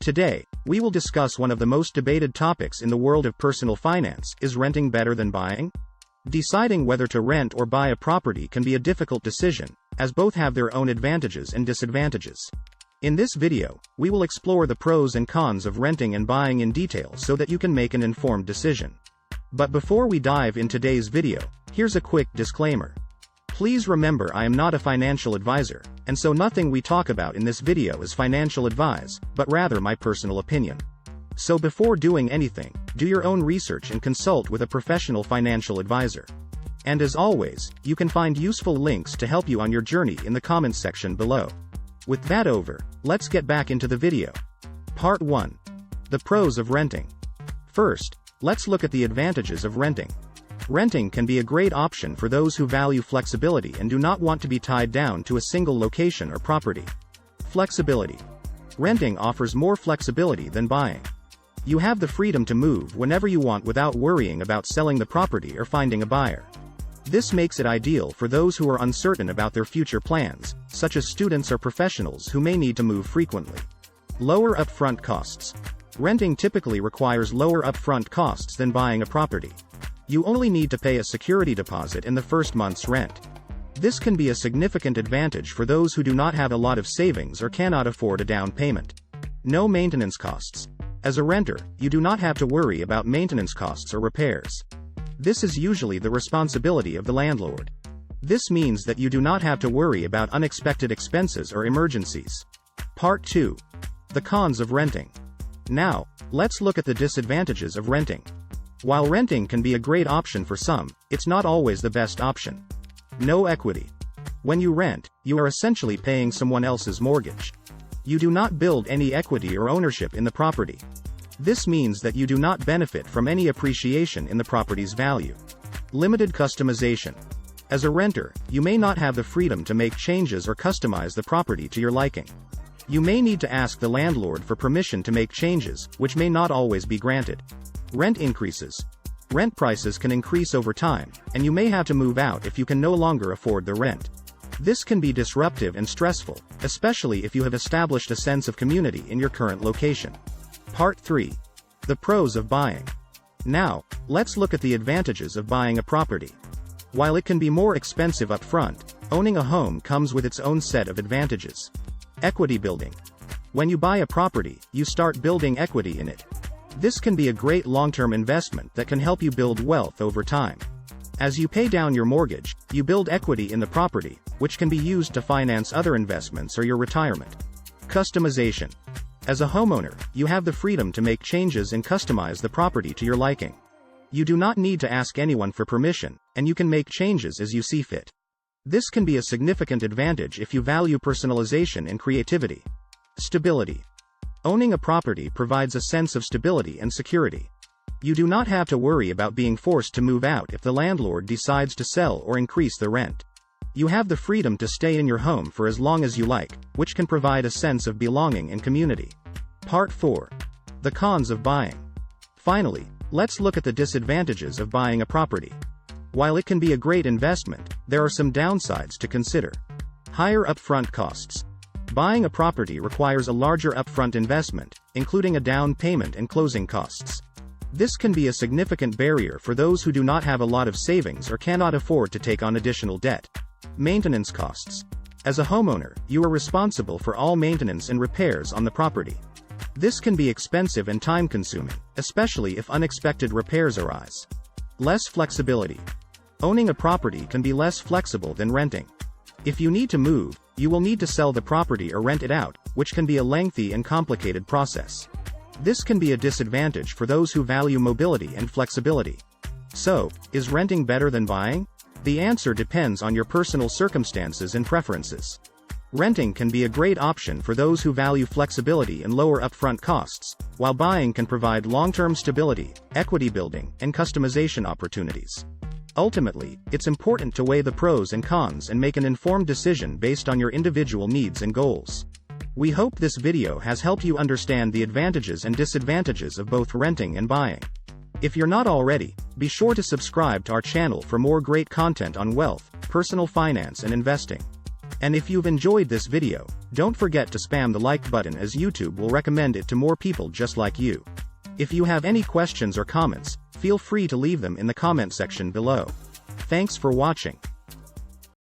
Today, we will discuss one of the most debated topics in the world of personal finance: is renting better than buying? Deciding whether to rent or buy a property can be a difficult decision, as both have their own advantages and disadvantages. In this video, we will explore the pros and cons of renting and buying in detail so that you can make an informed decision. But before we dive in today's video, here's a quick disclaimer. Please remember, I am not a financial advisor, and so nothing we talk about in this video is financial advice, but rather my personal opinion. So before doing anything, do your own research and consult with a professional financial advisor. And as always, you can find useful links to help you on your journey in the comments section below. With that over, let's get back into the video. Part 1. The pros of renting. First, let's look at the advantages of renting. Renting can be a great option for those who value flexibility and do not want to be tied down to a single location or property. Flexibility. Renting offers more flexibility than buying. You have the freedom to move whenever you want without worrying about selling the property or finding a buyer. This makes it ideal for those who are uncertain about their future plans, such as students or professionals who may need to move frequently. Lower upfront costs. Renting typically requires lower upfront costs than buying a property. You only need to pay a security deposit in the first month's rent. This can be a significant advantage for those who do not have a lot of savings or cannot afford a down payment. No maintenance costs. As a renter, you do not have to worry about maintenance costs or repairs. This is usually the responsibility of the landlord. This means that you do not have to worry about unexpected expenses or emergencies. Part 2. The cons of renting. Now, let's look at the disadvantages of renting. While renting can be a great option for some, it's not always the best option. No equity. When you rent, you are essentially paying someone else's mortgage. You do not build any equity or ownership in the property. This means that you do not benefit from any appreciation in the property's value. Limited customization. As a renter, you may not have the freedom to make changes or customize the property to your liking. You may need to ask the landlord for permission to make changes, which may not always be granted. Rent increases. Rent prices can increase over time, and you may have to move out if you can no longer afford the rent. This can be disruptive and stressful, especially if you have established a sense of community in your current location. Part 3. The pros of buying. Now, let's look at the advantages of buying a property. While it can be more expensive up front, owning a home comes with its own set of advantages. Equity building. When you buy a property, you start building equity in it. This can be a great long-term investment that can help you build wealth over time. As you pay down your mortgage, you build equity in the property, which can be used to finance other investments or your retirement. Customization. As a homeowner, you have the freedom to make changes and customize the property to your liking. You do not need to ask anyone for permission, and you can make changes as you see fit. This can be a significant advantage if you value personalization and creativity. Stability. Owning a property provides a sense of stability and security. You do not have to worry about being forced to move out if the landlord decides to sell or increase the rent. You have the freedom to stay in your home for as long as you like, which can provide a sense of belonging and community. Part 4. The cons of buying. Finally, let's look at the disadvantages of buying a property. While it can be a great investment, there are some downsides to consider. Higher upfront costs. Buying a property requires a larger upfront investment, including a down payment and closing costs. This can be a significant barrier for those who do not have a lot of savings or cannot afford to take on additional debt. Maintenance costs. As a homeowner, you are responsible for all maintenance and repairs on the property. This can be expensive and time-consuming, especially if unexpected repairs arise. Less flexibility. Owning a property can be less flexible than renting. If you need to move, you will need to sell the property or rent it out, which can be a lengthy and complicated process. This can be a disadvantage for those who value mobility and flexibility. So, is renting better than buying? The answer depends on your personal circumstances and preferences. Renting can be a great option for those who value flexibility and lower upfront costs, while buying can provide long-term stability, equity building, and customization opportunities. Ultimately, it's important to weigh the pros and cons and make an informed decision based on your individual needs and goals. We hope this video has helped you understand the advantages and disadvantages of both renting and buying. If you're not already, be sure to subscribe to our channel for more great content on wealth, personal finance and investing. And if you've enjoyed this video, don't forget to spam the like button, as YouTube will recommend it to more people just like you. If you have any questions or comments, feel free to leave them in the comment section below. Thanks for watching.